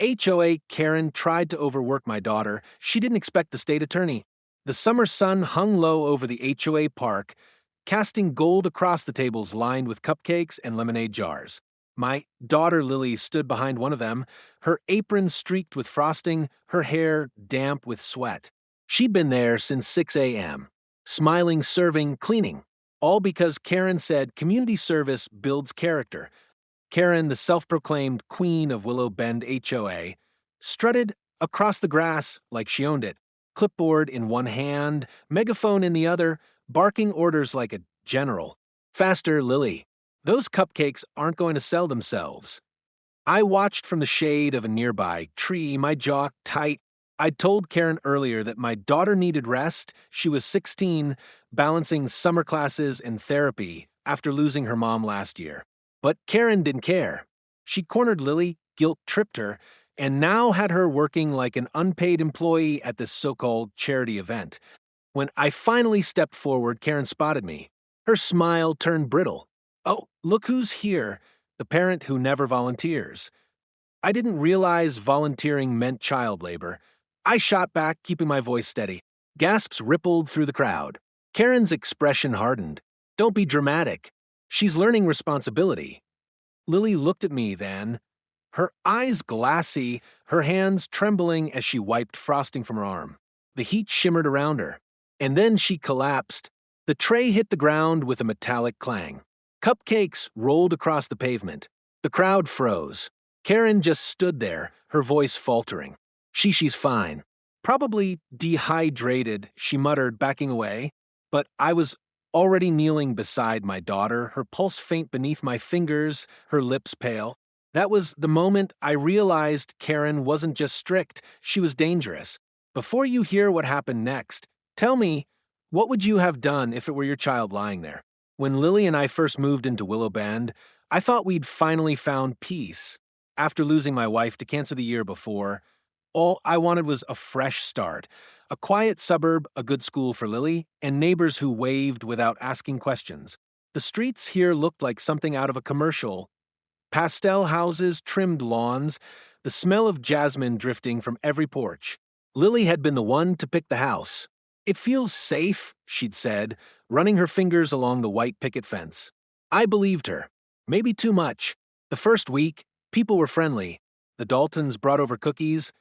HOA Karen tried to overwork my daughter. She didn't expect the state attorney. The summer sun hung low over the HOA park, casting gold across the tables lined with cupcakes and lemonade jars. My daughter Lily stood behind one of them, her apron streaked with frosting, her hair damp with sweat. She'd been there since 6 a.m., smiling, serving, cleaning. All because Karen said community service builds character. Karen, the self-proclaimed queen of Willow Bend HOA, strutted across the grass like she owned it, clipboard in one hand, megaphone in the other, barking orders like a general. Faster, Lily. Those cupcakes aren't going to sell themselves. I watched from the shade of a nearby tree, my jaw tight. I'd told Karen earlier that my daughter needed rest. She was 16, balancing summer classes and therapy after losing her mom last year. But Karen didn't care. She cornered Lily, guilt-tripped her, and now had her working like an unpaid employee at this so-called charity event. When I finally stepped forward, Karen spotted me. Her smile turned brittle. "Oh, look who's here," the parent who never volunteers. I didn't realize volunteering meant child labor. I shot back, keeping my voice steady. Gasps rippled through the crowd. Karen's expression hardened. "Don't be dramatic. She's learning responsibility." Lily looked at me then, her eyes glassy, her hands trembling as she wiped frosting from her arm. The heat shimmered around her. And then she collapsed. The tray hit the ground with a metallic clang. Cupcakes rolled across the pavement. The crowd froze. Karen just stood there, her voice faltering. She's fine. Probably dehydrated," she muttered, backing away. But I was already kneeling beside my daughter, her pulse faint beneath my fingers, her lips pale. That was the moment I realized Karen wasn't just strict, she was dangerous. Before you hear what happened next, tell me, what would you have done if it were your child lying there? When Lily and I first moved into Willow Bend, I thought we'd finally found peace. After losing my wife to cancer the year before, all I wanted was a fresh start. A quiet suburb, a good school for Lily, and neighbors who waved without asking questions. The streets here looked like something out of a commercial. Pastel houses, trimmed lawns, the smell of jasmine drifting from every porch. Lily had been the one to pick the house. "It feels safe," she'd said, running her fingers along the white picket fence. I believed her. Maybe too much. The first week, people were friendly. The Daltons brought over cookies,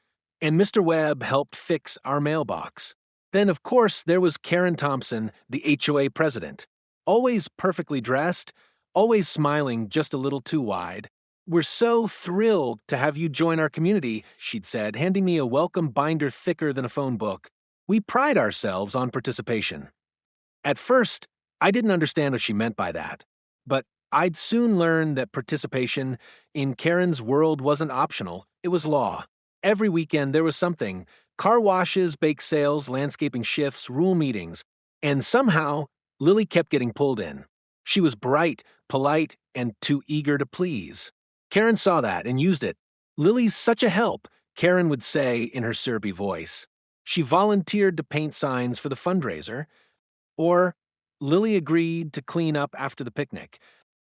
and Mr. Webb helped fix our mailbox. Then, of course, there was Karen Thompson, the HOA president. Always perfectly dressed, always smiling just a little too wide. "We're so thrilled to have you join our community," she'd said, handing me a welcome binder thicker than a phone book. "We pride ourselves on participation." At first, I didn't understand what she meant by that. But I'd soon learn that participation in Karen's world wasn't optional, it was law. Every weekend there was something: car washes, bake sales, landscaping shifts, rule meetings. And somehow, Lily kept getting pulled in. She was bright, polite, and too eager to please. Karen saw that and used it. "Lily's such a help," Karen would say in her syrupy voice. She volunteered to paint signs for the fundraiser. Or, Lily agreed to clean up after the picnic.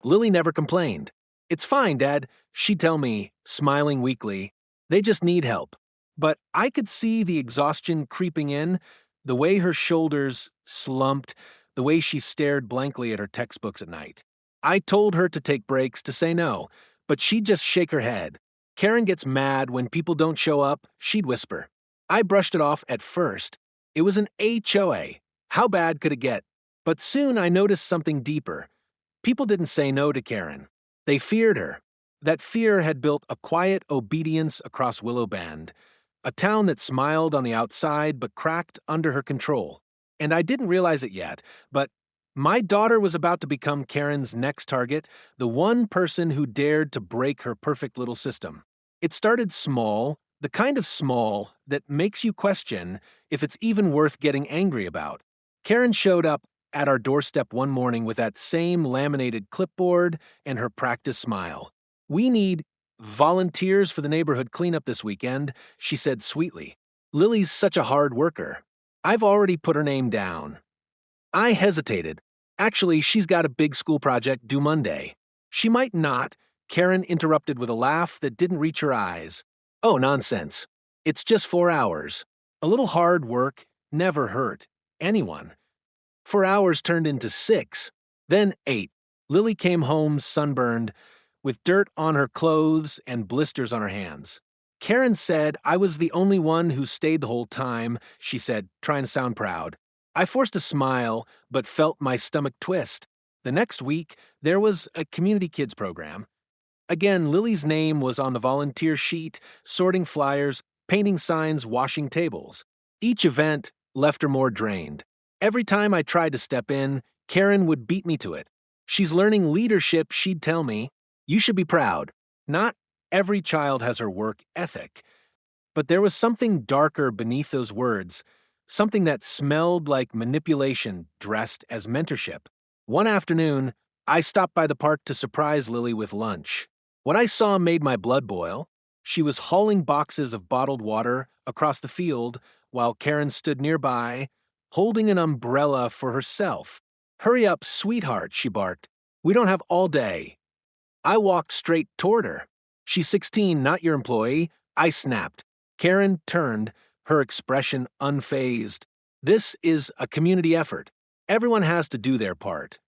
Lily never complained. "It's fine, Dad," she'd tell me, smiling weakly. "They just need help." But I could see the exhaustion creeping in, the way her shoulders slumped, the way she stared blankly at her textbooks at night. I told her to take breaks, to say no, but she'd just shake her head. Karen gets mad when people don't show up, she'd whisper. I brushed it off at first. It was an HOA. How bad could it get? But soon I noticed something deeper. People didn't say no to Karen. They feared her. That fear had built a quiet obedience across Willow Bend, a town that smiled on the outside but cracked under her control. And I didn't realize it yet, but my daughter was about to become Karen's next target, the one person who dared to break her perfect little system. It started small, the kind of small that makes you question if it's even worth getting angry about. Karen showed up at our doorstep one morning with that same laminated clipboard and her practice smile. "We need volunteers for the neighborhood cleanup this weekend," she said sweetly. "Lily's such a hard worker. I've already put her name down." I hesitated. Actually, she's got a big school project due Monday. "She might not," Karen interrupted with a laugh that didn't reach her eyes. Oh, nonsense. It's just 4 hours. A little hard work never hurt anyone. 4 hours turned into 6, then 8. Lily came home sunburned, with dirt on her clothes and blisters on her hands. Karen said I was the only one who stayed the whole time, she said, trying to sound proud. I forced a smile, but felt my stomach twist. The next week, there was a community kids program. Again, Lily's name was on the volunteer sheet, sorting flyers, painting signs, washing tables. Each event left her more drained. Every time I tried to step in, Karen would beat me to it. She's learning leadership, she'd tell me. You should be proud. Not every child has her work ethic. But there was something darker beneath those words, something that smelled like manipulation dressed as mentorship. One afternoon, I stopped by the park to surprise Lily with lunch. What I saw made my blood boil. She was hauling boxes of bottled water across the field while Karen stood nearby, holding an umbrella for herself. Hurry up, sweetheart, she barked. We don't have all day. I walked straight toward her. She's 16, not your employee. I snapped. Karen turned, her expression unfazed. This is a community effort. Everyone has to do their part.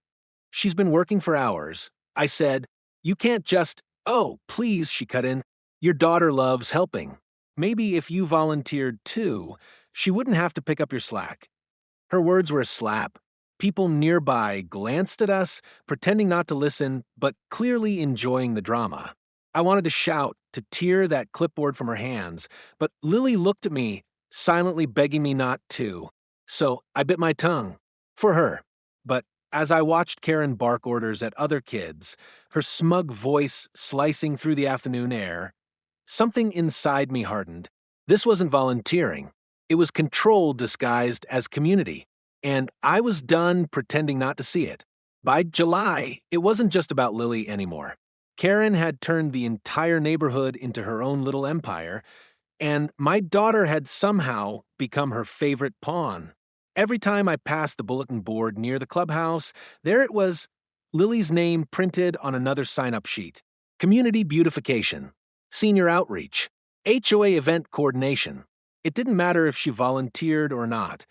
She's been working for hours. I said, you can't just, oh, please, she cut in. Your daughter loves helping. Maybe if you volunteered too, she wouldn't have to pick up your slack. Her words were a slap. People nearby glanced at us, pretending not to listen, but clearly enjoying the drama. I wanted to shout, to tear that clipboard from her hands, but Lily looked at me, silently begging me not to. So I bit my tongue. For her. But as I watched Karen bark orders at other kids, her smug voice slicing through the afternoon air, something inside me hardened. This wasn't volunteering. It was control disguised as community. And I was done pretending not to see it. By July, it wasn't just about Lily anymore. Karen had turned the entire neighborhood into her own little empire, and my daughter had somehow become her favorite pawn. Every time I passed the bulletin board near the clubhouse, there it was, Lily's name printed on another sign-up sheet. Community beautification, senior outreach, HOA event coordination. It didn't matter if she volunteered or not.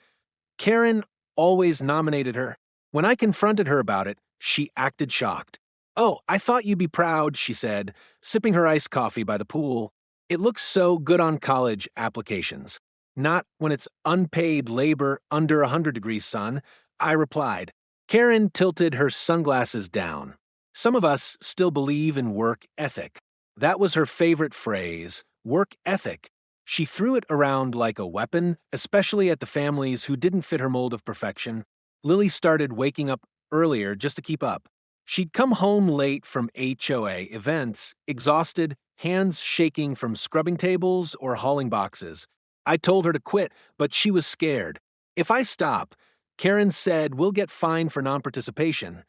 Karen always nominated her. When I confronted her about it, she acted shocked. Oh, I thought you'd be proud, she said, sipping her iced coffee by the pool. It looks so good on college applications. Not when it's unpaid labor under 100 degrees sun, I replied. Karen tilted her sunglasses down. Some of us still believe in work ethic. That was her favorite phrase, work ethic. She threw it around like a weapon, especially at the families who didn't fit her mold of perfection. Lily started waking up earlier just to keep up. She'd come home late from HOA events, exhausted, hands shaking from scrubbing tables or hauling boxes. I told her to quit, but she was scared. If I stop, Karen said we'll get fined for non-participation.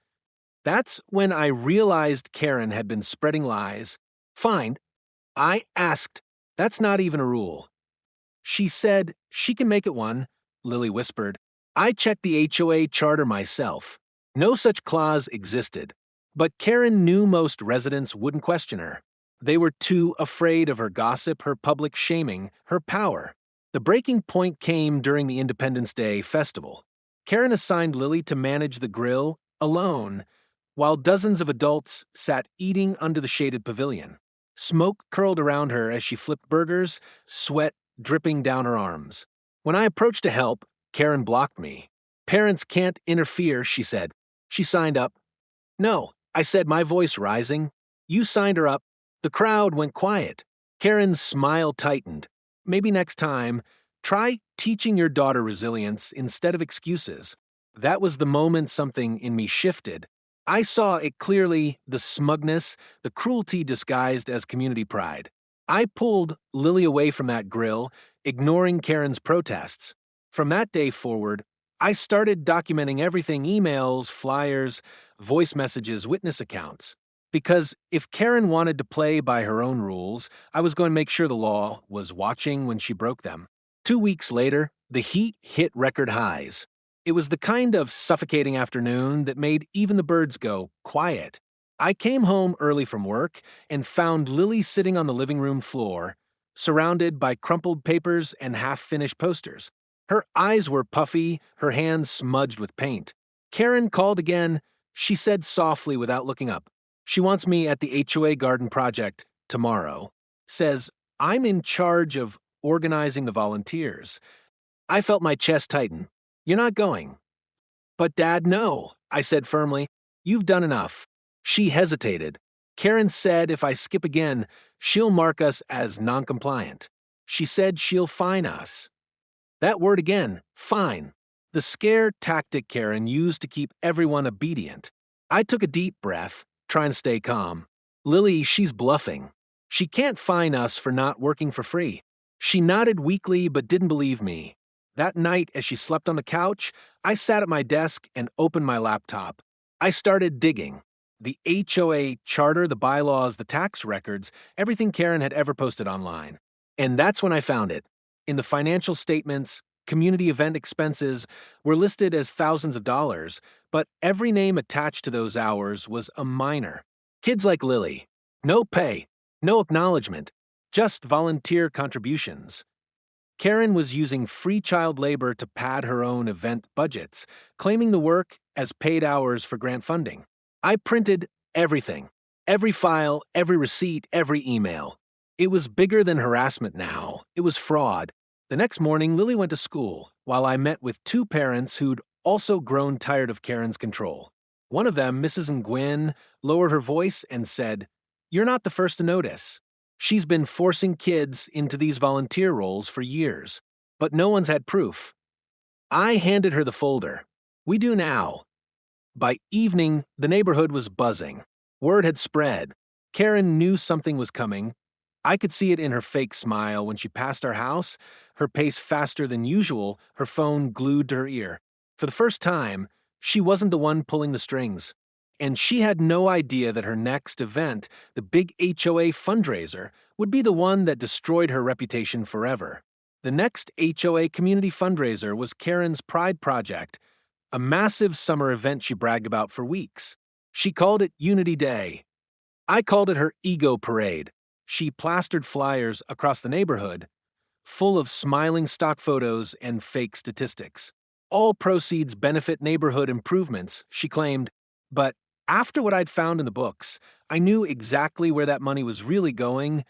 That's when I realized Karen had been spreading lies. Fined? I asked. That's not even a rule. She said she can make it one, Lily whispered. I checked the HOA charter myself. No such clause existed. But Karen knew most residents wouldn't question her. They were too afraid of her gossip, her public shaming, her power. The breaking point came during the Independence Day festival. Karen assigned Lily to manage the grill alone, while dozens of adults sat eating under the shaded pavilion. Smoke curled around her as she flipped burgers, sweat dripping down her arms. When I approached to help, Karen blocked me. Parents can't interfere, she said. She signed up. No, I said, my voice rising. You signed her up. The crowd went quiet. Karen's smile tightened. Maybe next time, try teaching your daughter resilience instead of excuses. That was the moment something in me shifted. I saw it clearly, the smugness, the cruelty disguised as community pride. I pulled Lily away from that grill, ignoring Karen's protests. From that day forward, I started documenting everything: emails, flyers, voice messages, witness accounts. Because if Karen wanted to play by her own rules, I was going to make sure the law was watching when she broke them. 2 weeks later, the heat hit record highs. It was the kind of suffocating afternoon that made even the birds go quiet. I came home early from work and found Lily sitting on the living room floor, surrounded by crumpled papers and half-finished posters. Her eyes were puffy, her hands smudged with paint. Karen called again. She said softly without looking up, "She wants me at the HOA garden project tomorrow. Says I'm in charge of organizing the volunteers." I felt my chest tighten. "You're not going." "But Dad, no," I said firmly. "You've done enough." She hesitated. Karen said if I skip again, she'll mark us as non-compliant. She said she'll fine us. That word again, fine. The scare tactic Karen used to keep everyone obedient. I took a deep breath, trying to stay calm. Lily, she's bluffing. She can't fine us for not working for free. She nodded weakly but didn't believe me. That night, as she slept on the couch, I sat at my desk and opened my laptop. I started digging. The HOA charter, the bylaws, the tax records, everything Karen had ever posted online. And that's when I found it. In the financial statements, community event expenses were listed as thousands of dollars, but every name attached to those hours was a minor. Kids like Lily. No pay, no acknowledgement, just volunteer contributions. Karen was using free child labor to pad her own event budgets, claiming the work as paid hours for grant funding. I printed everything, every file, every receipt, every email. It was bigger than harassment now. It was fraud. The next morning, Lily went to school, while I met with two parents who'd also grown tired of Karen's control. One of them, Mrs. Nguyen, lowered her voice and said, "You're not the first to notice. She's been forcing kids into these volunteer roles for years, but no one's had proof." I handed her the folder. "We do now." By evening, the neighborhood was buzzing. Word had spread. Karen knew something was coming. I could see it in her fake smile when she passed our house, her pace faster than usual, her phone glued to her ear. For the first time, she wasn't the one pulling the strings. And she had no idea that her next event, the big HOA fundraiser, would be the one that destroyed her reputation forever. The next HOA community fundraiser was Karen's Pride Project, a massive summer event she bragged about for weeks. She called it Unity Day. I called it her ego parade. She plastered flyers across the neighborhood, full of smiling stock photos and fake statistics. All proceeds benefit neighborhood improvements, she claimed, but after what I'd found in the books, I knew exactly where that money was really going,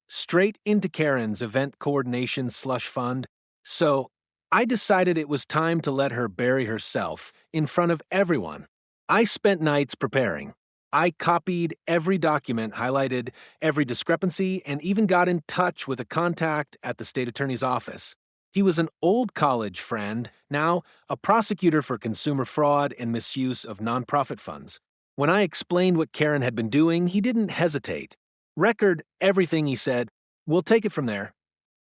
straight into Karen's event coordination slush fund. So I decided it was time to let her bury herself in front of everyone. I spent nights preparing. I copied every document, highlighted every discrepancy, and even got in touch with a contact at the state attorney's office. He was an old college friend, now a prosecutor for consumer fraud and misuse of nonprofit funds. When I explained what Karen had been doing, he didn't hesitate. "Record everything," he said. "We'll take it from there."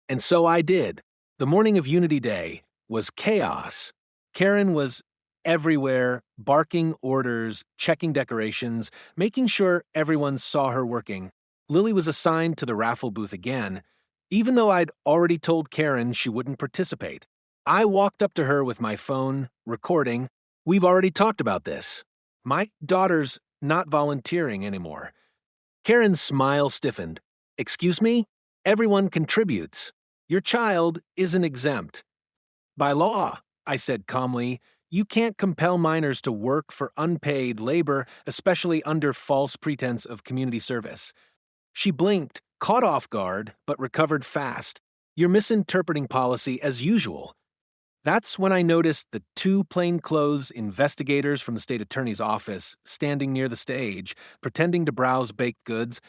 And so I did. The morning of Unity Day was chaos. Karen was everywhere, barking orders, checking decorations, making sure everyone saw her working. Lily was assigned to the raffle booth again, even though I'd already told Karen she wouldn't participate. I walked up to her with my phone, recording. "We've already talked about this. My daughter's not volunteering anymore." Karen's smile stiffened. "Excuse me? Everyone contributes. Your child isn't exempt." "By law," I said calmly, "you can't compel minors to work for unpaid labor, especially under false pretense of community service." She blinked, caught off guard, but recovered fast. "You're misinterpreting policy as usual." That's when I noticed the two plainclothes investigators from the state attorney's office standing near the stage, pretending to browse baked goods,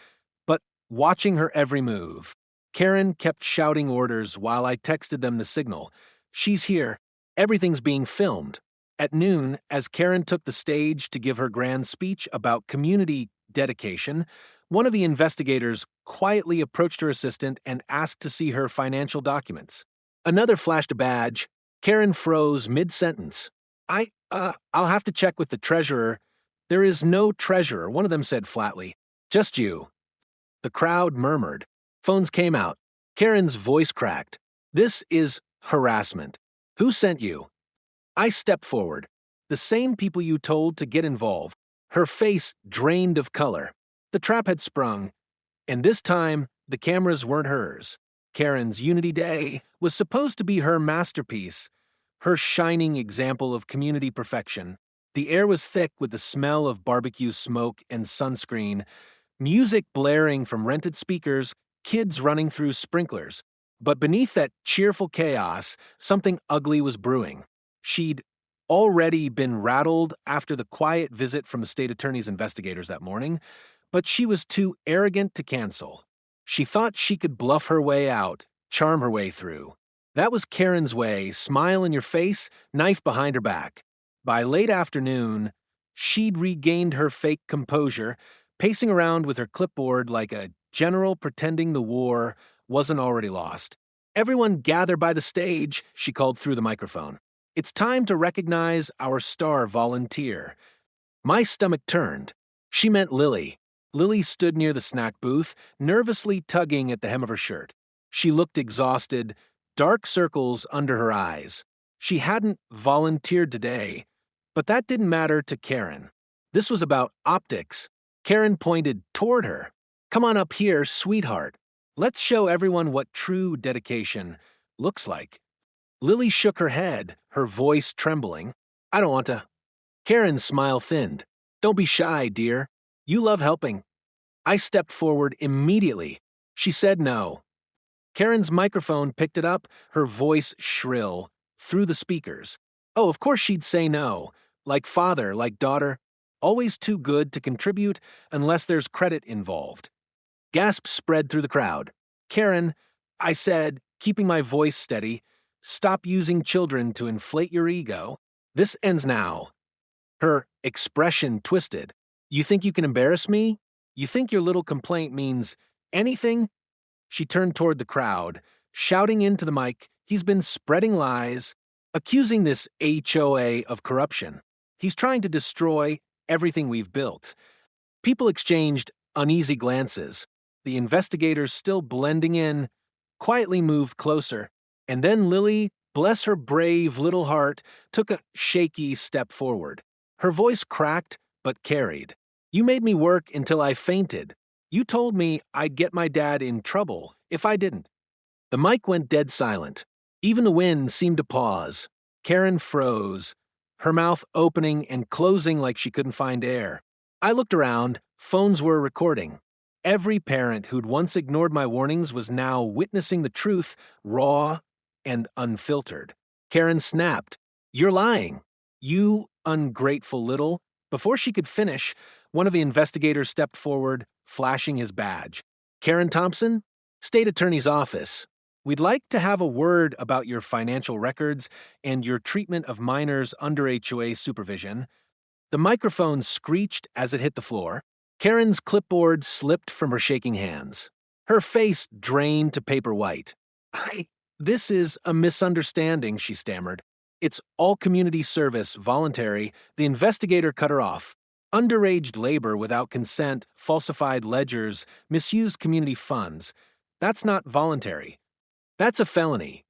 but watching her every move. Karen kept shouting orders while I texted them the signal. "She's here. Everything's being filmed." At noon, as Karen took the stage to give her grand speech about community dedication, one of the investigators quietly approached her assistant and asked to see her financial documents. Another flashed a badge. Karen froze mid-sentence. I'll have to check with the treasurer." "There is no treasurer," one of them said flatly. "Just you." The crowd murmured. Phones came out. Karen's voice cracked. "This is harassment. Who sent you?" I stepped forward. "The same people you told to get involved." Her face drained of color. The trap had sprung, and this time the cameras weren't hers. Karen's Unity Day was supposed to be her masterpiece, her shining example of community perfection. The air was thick with the smell of barbecue smoke and sunscreen, music blaring from rented speakers, kids running through sprinklers. But beneath that cheerful chaos, something ugly was brewing. She'd already been rattled after the quiet visit from the state attorney's investigators that morning, but she was too arrogant to cancel. She thought she could bluff her way out, charm her way through. That was Karen's way, smile in your face, knife behind her back. By late afternoon, she'd regained her fake composure, pacing around with her clipboard like a general pretending the war wasn't already lost. Everyone gather by the stage, she called through the microphone. It's time to recognize our star volunteer. My stomach turned. She meant Lily. Lily stood near the snack booth, nervously tugging at the hem of her shirt. She looked exhausted, dark circles under her eyes. She hadn't volunteered today, but that didn't matter to Karen. This was about optics. Karen pointed toward her. Come on up here, sweetheart. Let's show everyone what true dedication looks like. Lily shook her head, her voice trembling. I don't want to. Karen's smile thinned. Don't be shy, dear. You love helping. I stepped forward immediately. She said no. Karen's microphone picked it up, her voice shrill, through the speakers. Oh, of course she'd say no. Like father, like daughter. Always too good to contribute unless there's credit involved. Gasps spread through the crowd. Karen, I said, keeping my voice steady, stop using children to inflate your ego. This ends now. Her expression twisted. You think you can embarrass me? You think your little complaint means anything? She turned toward the crowd, shouting into the mic, he's been spreading lies, accusing this HOA of corruption. He's trying to destroy everything we've built. People exchanged uneasy glances. The investigators, still blending in, quietly moved closer. And then Lily, bless her brave little heart, took a shaky step forward. Her voice cracked but carried. You made me work until I fainted. You told me I'd get my dad in trouble if I didn't. The mic went dead silent. Even the wind seemed to pause. Karen froze, her mouth opening and closing like she couldn't find air. I looked around. Phones were recording. Every parent who'd once ignored my warnings was now witnessing the truth, raw and unfiltered. Karen snapped. You're lying. You ungrateful little. Before she could finish, one of the investigators stepped forward, flashing his badge. Karen Thompson, State Attorney's Office. We'd like to have a word about your financial records and your treatment of minors under HOA supervision. The microphone screeched as it hit the floor. Karen's clipboard slipped from her shaking hands. Her face drained to paper white. This is a misunderstanding, she stammered. It's all community service, voluntary. The investigator cut her off. Underage labor without consent, falsified ledgers, misused community funds. That's not voluntary. That's a felony.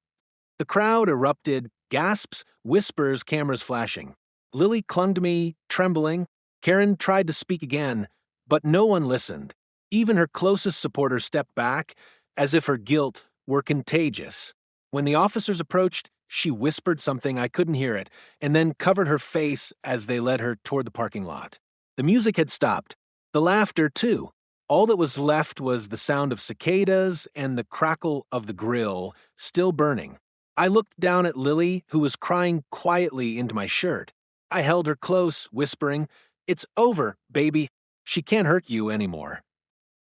The crowd erupted, gasps, whispers, cameras flashing. Lily clung to me, trembling. Karen tried to speak again, but no one listened. Even her closest supporters stepped back, as if her guilt were contagious. When the officers approached, she whispered something, I couldn't hear it, and then covered her face as they led her toward the parking lot. The music had stopped. The laughter, too. All that was left was the sound of cicadas and the crackle of the grill, still burning. I looked down at Lily, who was crying quietly into my shirt. I held her close, whispering, It's over, baby. She can't hurt you anymore.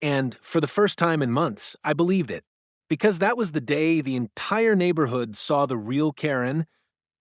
And for the first time in months, I believed it. Because that was the day the entire neighborhood saw the real Karen,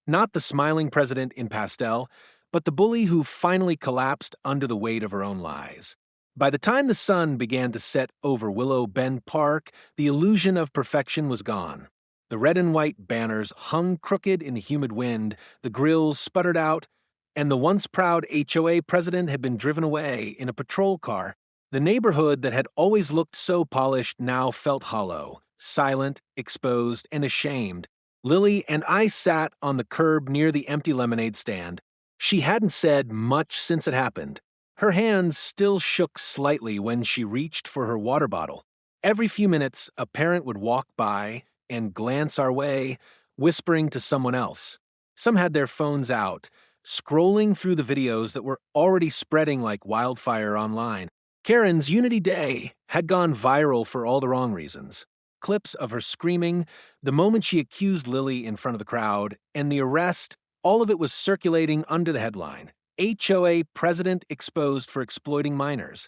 not the smiling president in pastel, but the bully who finally collapsed under the weight of her own lies. By the time the sun began to set over Willow Bend Park, the illusion of perfection was gone. The red and white banners hung crooked in the humid wind, the grills sputtered out, and the once proud HOA president had been driven away in a patrol car. The neighborhood that had always looked so polished now felt hollow, silent, exposed, and ashamed. Lily and I sat on the curb near the empty lemonade stand. She hadn't said much since it happened. Her hands still shook slightly when she reached for her water bottle. Every few minutes, a parent would walk by and glance our way, whispering to someone else. Some had their phones out, scrolling through the videos that were already spreading like wildfire online. Karen's Unity Day had gone viral for all the wrong reasons. Clips of her screaming, the moment she accused Lily in front of the crowd, and the arrest, all of it was circulating under the headline, HOA President Exposed for Exploiting Minors.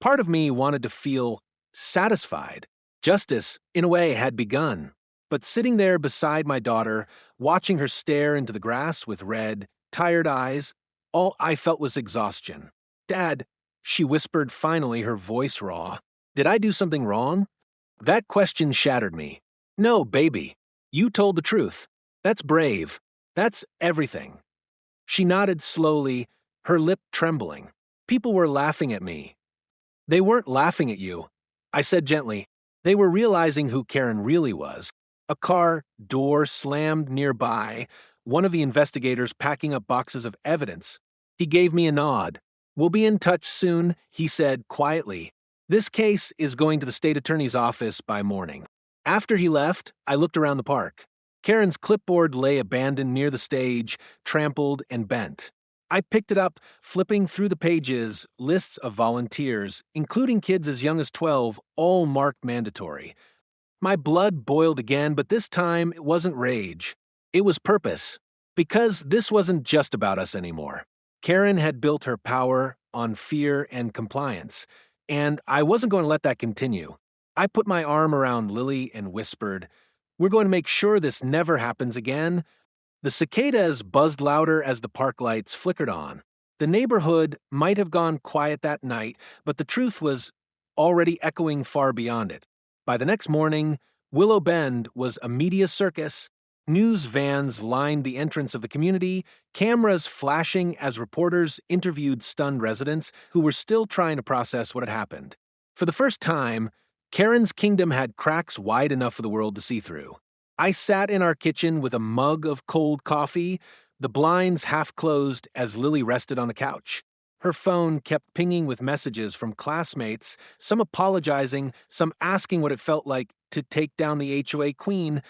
Part of me wanted to feel satisfied. Justice, in a way, had begun. But sitting there beside my daughter, watching her stare into the grass with red, tired eyes, all I felt was exhaustion. "Dad," she whispered finally, her voice raw. "Did I do something wrong?" That question shattered me. "No, baby. You told the truth. That's brave. That's everything." She nodded slowly, her lip trembling. "People were laughing at me." "They weren't laughing at you," I said gently. "They were realizing who Karen really was." A car door slammed nearby, one of the investigators packing up boxes of evidence. He gave me a nod. "We'll be in touch soon," he said quietly. "This case is going to the state attorney's office by morning." After he left, I looked around the park. Karen's clipboard lay abandoned near the stage, trampled and bent. I picked it up, flipping through the pages, lists of volunteers, including kids as young as 12, all marked mandatory. My blood boiled again, but this time it wasn't rage. It was purpose. Because this wasn't just about us anymore. Karen had built her power on fear and compliance, and I wasn't going to let that continue. I put my arm around Lily and whispered, "We're going to make sure this never happens again." The cicadas buzzed louder as the park lights flickered on. The neighborhood might have gone quiet that night, but the truth was already echoing far beyond it. By the next morning, Willow Bend was a media circus. News vans lined the entrance of the community, cameras flashing as reporters interviewed stunned residents who were still trying to process what had happened. For the first time, Karen's kingdom had cracks wide enough for the world to see through. I sat in our kitchen with a mug of cold coffee, the blinds half closed as Lily rested on the couch. Her phone kept pinging with messages from classmates, some apologizing, some asking what it felt like to take down the HOA queen.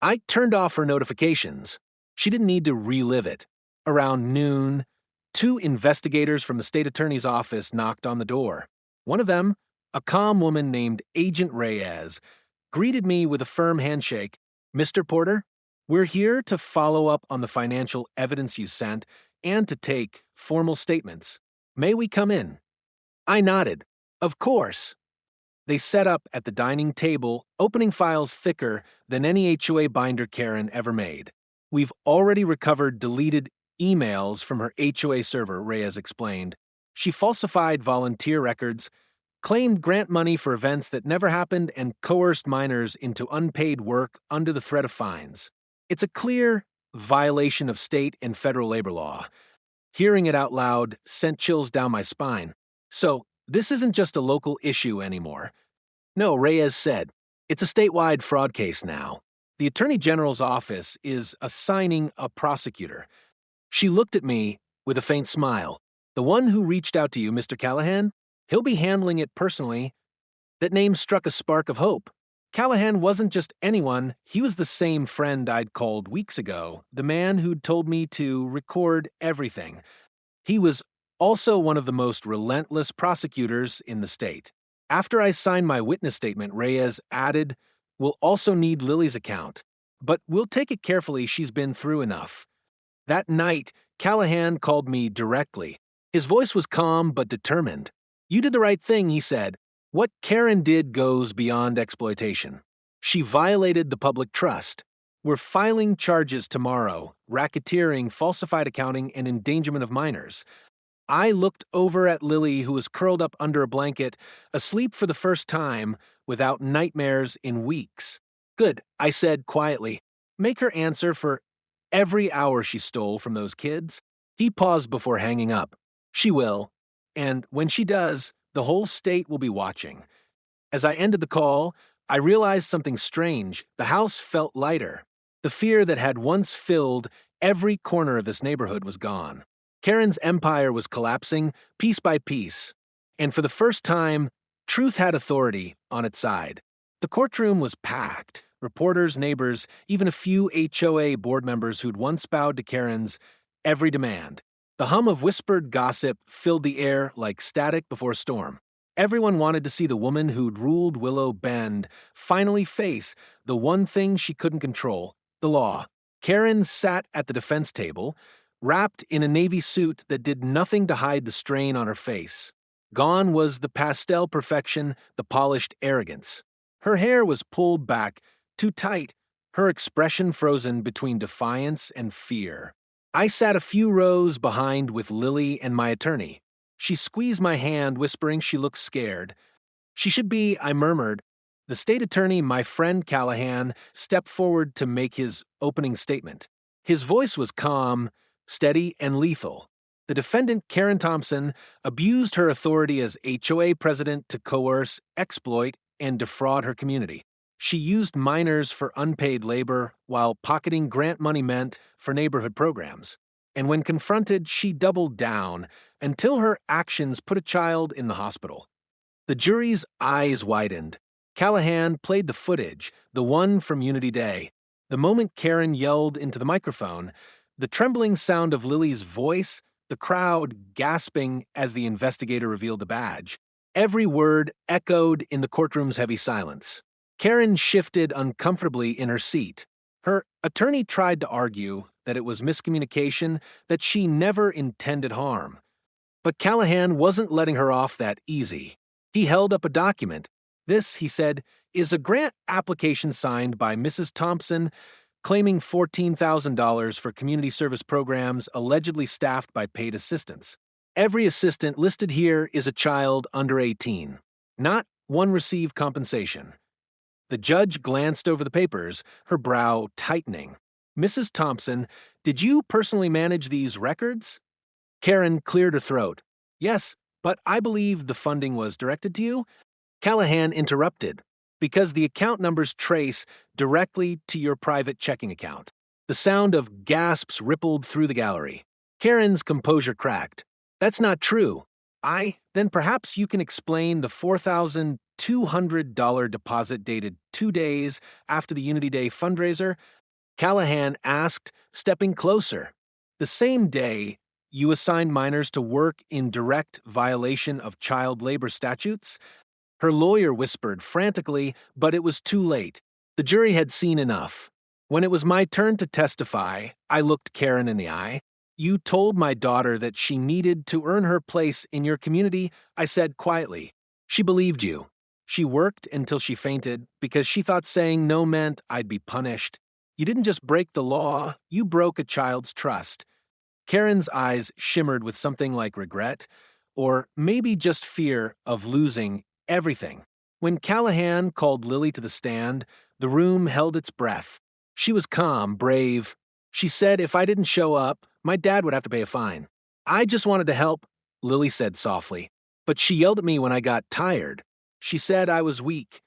I turned off her notifications. She didn't need to relive it. Around noon, 2 investigators from the state attorney's office knocked on the door. One of them, a calm woman named Agent Reyes, greeted me with a firm handshake. "Mr. Porter, we're here to follow up on the financial evidence you sent and to take formal statements. May we come in?" I nodded. "Of course." They set up at the dining table, opening files thicker than any HOA binder Karen ever made. "We've already recovered deleted emails from her HOA server," Reyes explained. "She falsified volunteer records, claimed grant money for events that never happened, and coerced minors into unpaid work under the threat of fines. It's a clear violation of state and federal labor law." Hearing it out loud sent chills down my spine. "So, this isn't just a local issue anymore." "No," Reyes said. "It's a statewide fraud case now. The Attorney General's office is assigning a prosecutor." She looked at me with a faint smile. "The one who reached out to you, Mr. Callahan? He'll be handling it personally." That name struck a spark of hope. Callahan wasn't just anyone, he was the same friend I'd called weeks ago, the man who'd told me to record everything. He was also one of the most relentless prosecutors in the state. After I signed my witness statement, Reyes added, "We'll also need Lily's account, but we'll take it carefully, she's been through enough." That night, Callahan called me directly. His voice was calm but determined. "You did the right thing," he said. "What Karen did goes beyond exploitation. She violated the public trust. We're filing charges tomorrow, racketeering, falsified accounting, and endangerment of minors." I looked over at Lily, who was curled up under a blanket, asleep for the first time, without nightmares in weeks. "Good," I said quietly. "Make her answer for every hour she stole from those kids." He paused before hanging up. "She will. And when she does, the whole state will be watching." As I ended the call, I realized something strange. The house felt lighter. The fear that had once filled every corner of this neighborhood was gone. Karen's empire was collapsing piece by piece. And for the first time, Truth had authority on its side. The courtroom was packed. Reporters, neighbors, even a few HOA board members who'd once bowed to Karen's every demand. The hum of whispered gossip filled the air like static before a storm. Everyone wanted to see the woman who'd ruled Willow Bend finally face the one thing she couldn't control, the law. Karen sat at the defense table, wrapped in a navy suit that did nothing to hide the strain on her face. Gone was the pastel perfection, the polished arrogance. Her hair was pulled back, too tight, her expression frozen between defiance and fear. I sat a few rows behind with Lily and my attorney. She squeezed my hand, whispering she looked scared. She should be, I murmured. The state attorney, my friend Callahan, stepped forward to make his opening statement. His voice was calm, steady, and lethal. The defendant, Karen Thompson, abused her authority as HOA president to coerce, exploit, and defraud her community. She used minors for unpaid labor while pocketing grant money meant for neighborhood programs. And when confronted, she doubled down until her actions put a child in the hospital. The jury's eyes widened. Callahan played the footage, the one from Unity Day. The moment Karen yelled into the microphone, the trembling sound of Lily's voice, the crowd gasping as the investigator revealed the badge. Every word echoed in the courtroom's heavy silence. Karen shifted uncomfortably in her seat. Her attorney tried to argue that it was miscommunication, that she never intended harm. But Callahan wasn't letting her off that easy. He held up a document. This, he said, is a grant application signed by Mrs. Thompson claiming $14,000 for community service programs allegedly staffed by paid assistants. Every assistant listed here is a child under 18. Not one received compensation. The judge glanced over the papers, her brow tightening. Mrs. Thompson, did you personally manage these records? Karen cleared her throat. Yes, but I believe the funding was directed to you? Callahan interrupted. Because the account numbers trace directly to your private checking account. The sound of gasps rippled through the gallery. Karen's composure cracked. That's not true. Then perhaps you can explain the $4,200 deposit dated 2 days after the Unity Day fundraiser? Callahan asked, stepping closer. The same day, you assigned minors to work in direct violation of child labor statutes? Her lawyer whispered frantically, but it was too late. The jury had seen enough. When it was my turn to testify, I looked Karen in the eye. You told my daughter that she needed to earn her place in your community, I said quietly. She believed you. She worked until she fainted because she thought saying no meant I'd be punished. You didn't just break the law, you broke a child's trust. Karen's eyes shimmered with something like regret, or maybe just fear of losing everything. When Callahan called Lily to the stand, the room held its breath. She was calm, brave. She said if I didn't show up, my dad would have to pay a fine. I just wanted to help, Lily said softly. But she yelled at me when I got tired. She said I was weak.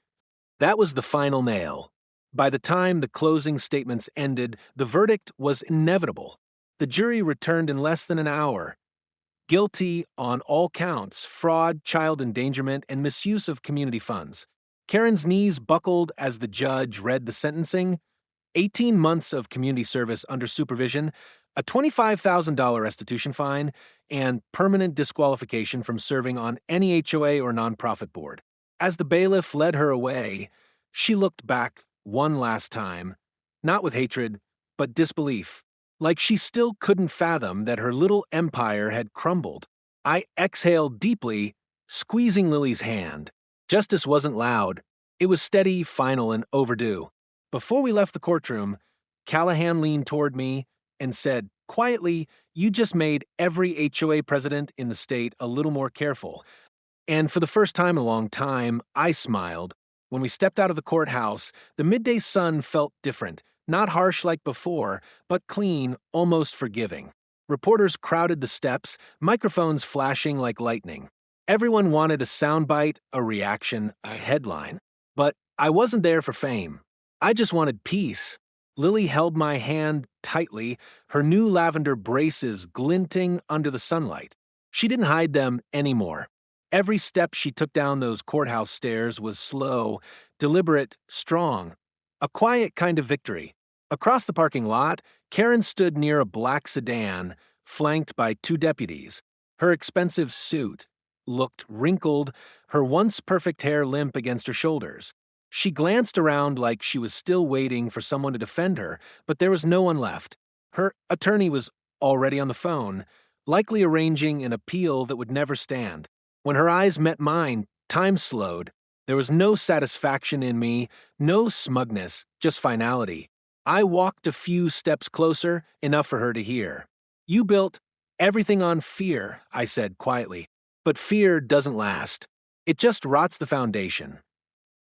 That was the final nail. By the time the closing statements ended, the verdict was inevitable. The jury returned in less than an hour. Guilty on all counts: fraud, child endangerment, and misuse of community funds. Karen's knees buckled as the judge read the sentencing. 18 months of community service under supervision, a $25,000 restitution fine, and permanent disqualification from serving on any HOA or nonprofit board. As the bailiff led her away, she looked back one last time, not with hatred, but disbelief. Like she still couldn't fathom that her little empire had crumbled. I exhaled deeply, squeezing Lily's hand. Justice wasn't loud. It was steady, final, and overdue. Before we left the courtroom, Callahan leaned toward me and said, quietly, you just made every HOA president in the state a little more careful. And for the first time in a long time, I smiled. When we stepped out of the courthouse, the midday sun felt different. Not harsh like before, but clean, almost forgiving. Reporters crowded the steps, microphones flashing like lightning. Everyone wanted a soundbite, a reaction, a headline. But I wasn't there for fame. I just wanted peace. Lily held my hand tightly, her new lavender braces glinting under the sunlight. She didn't hide them anymore. Every step she took down those courthouse stairs was slow, deliberate, strong. A quiet kind of victory. Across the parking lot, Karen stood near a black sedan, flanked by two deputies. Her expensive suit looked wrinkled, her once perfect hair limp against her shoulders. She glanced around like she was still waiting for someone to defend her, but there was no one left. Her attorney was already on the phone, likely arranging an appeal that would never stand. When her eyes met mine, time slowed. There was no satisfaction in me, no smugness, just finality. I walked a few steps closer, enough for her to hear. "You built everything on fear," I said quietly. "But fear doesn't last. It just rots the foundation."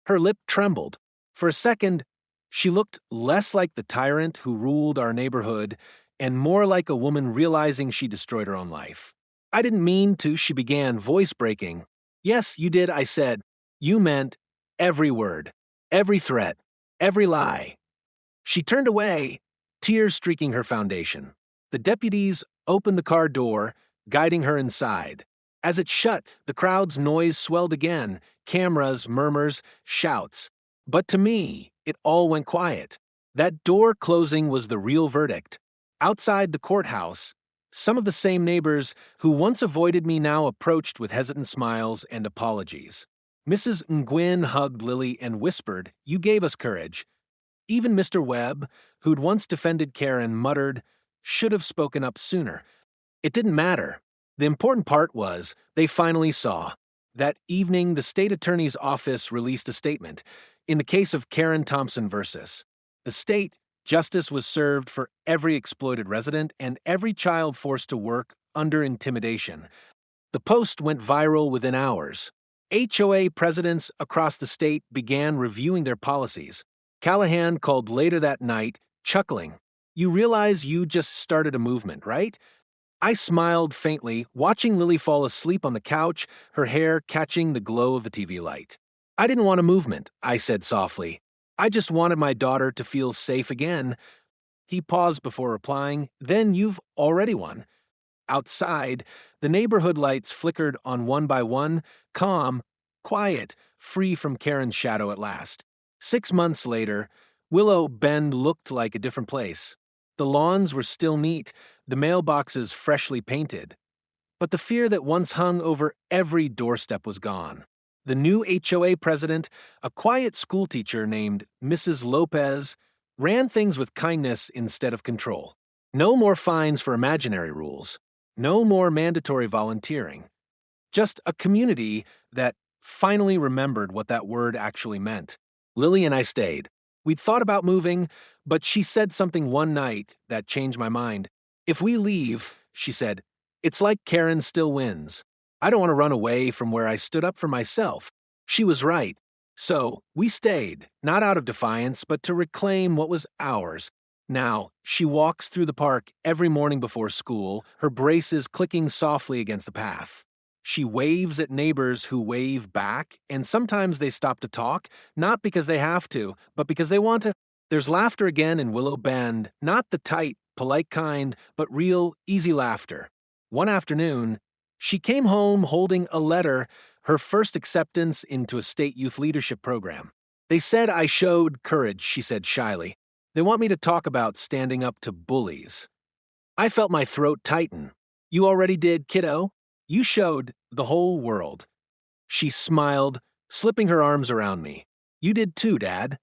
Her lip trembled. For a second, she looked less like the tyrant who ruled our neighborhood and more like a woman realizing she destroyed her own life. "I didn't mean to," she began, voice breaking. "Yes, you did," I said. "You meant every word, every threat, every lie." She turned away, tears streaking her foundation. The deputies opened the car door, guiding her inside. As it shut, the crowd's noise swelled again, cameras, murmurs, shouts. But to me, it all went quiet. That door closing was the real verdict. Outside the courthouse, some of the same neighbors who once avoided me now approached with hesitant smiles and apologies. Mrs. Nguyen hugged Lily and whispered, "You gave us courage." Even Mr. Webb, who'd once defended Karen, muttered, "Should have spoken up sooner." It didn't matter. The important part was they finally saw. That evening, the state attorney's office released a statement. In the case of Karen Thompson versus the state, justice was served for every exploited resident and every child forced to work under intimidation. The post went viral within hours. HOA presidents across the state began reviewing their policies. Callahan called later that night, chuckling. "You realize you just started a movement, right?" I smiled faintly, watching Lily fall asleep on the couch, her hair catching the glow of the TV light. "I didn't want a movement," I said softly. "I just wanted my daughter to feel safe again." He paused before replying, "Then you've already won." Outside, the neighborhood lights flickered on one by one, calm, quiet, free from Karen's shadow at last. 6 months later, Willow Bend looked like a different place. The lawns were still neat, the mailboxes freshly painted. But the fear that once hung over every doorstep was gone. The new HOA president, a quiet schoolteacher named Mrs. Lopez, ran things with kindness instead of control. No more fines for imaginary rules. No more mandatory volunteering. Just a community that finally remembered what that word actually meant. Lily and I stayed. We'd thought about moving, but she said something one night that changed my mind. "If we leave," she said, "it's like Karen still wins. I don't want to run away from where I stood up for myself." She was right. So we stayed, not out of defiance, but to reclaim what was ours. Now, she walks through the park every morning before school, her braces clicking softly against the path. She waves at neighbors who wave back, and sometimes they stop to talk, not because they have to, but because they want to. There's laughter again in Willow Bend, not the tight, polite kind, but real, easy laughter. One afternoon, she came home holding a letter, her first acceptance into a state youth leadership program. "They said I showed courage," she said shyly. "They want me to talk about standing up to bullies." I felt my throat tighten. "You already did, kiddo. You showed the whole world." She smiled, slipping her arms around me. "You did too, Dad."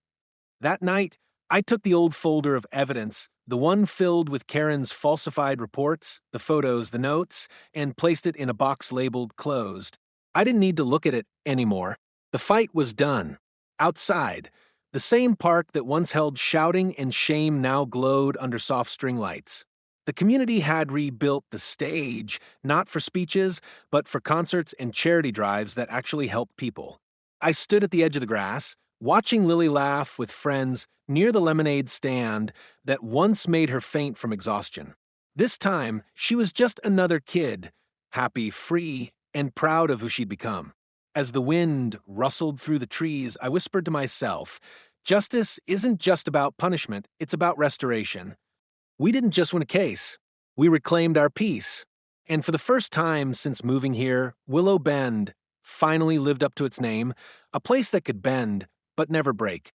That night, I took the old folder of evidence, the one filled with Karen's falsified reports, the photos, the notes, and placed it in a box labeled closed. I didn't need to look at it anymore. The fight was done. Outside, the same park that once held shouting and shame now glowed under soft string lights. The community had rebuilt the stage, not for speeches, but for concerts and charity drives that actually helped people. I stood at the edge of the grass, watching Lily laugh with friends near the lemonade stand that once made her faint from exhaustion. This time, she was just another kid, happy, free, and proud of who she'd become. As the wind rustled through the trees, I whispered to myself, justice isn't just about punishment, it's about restoration. We didn't just win a case. We reclaimed our peace. And for the first time since moving here, Willow Bend finally lived up to its name, a place that could bend, but never break.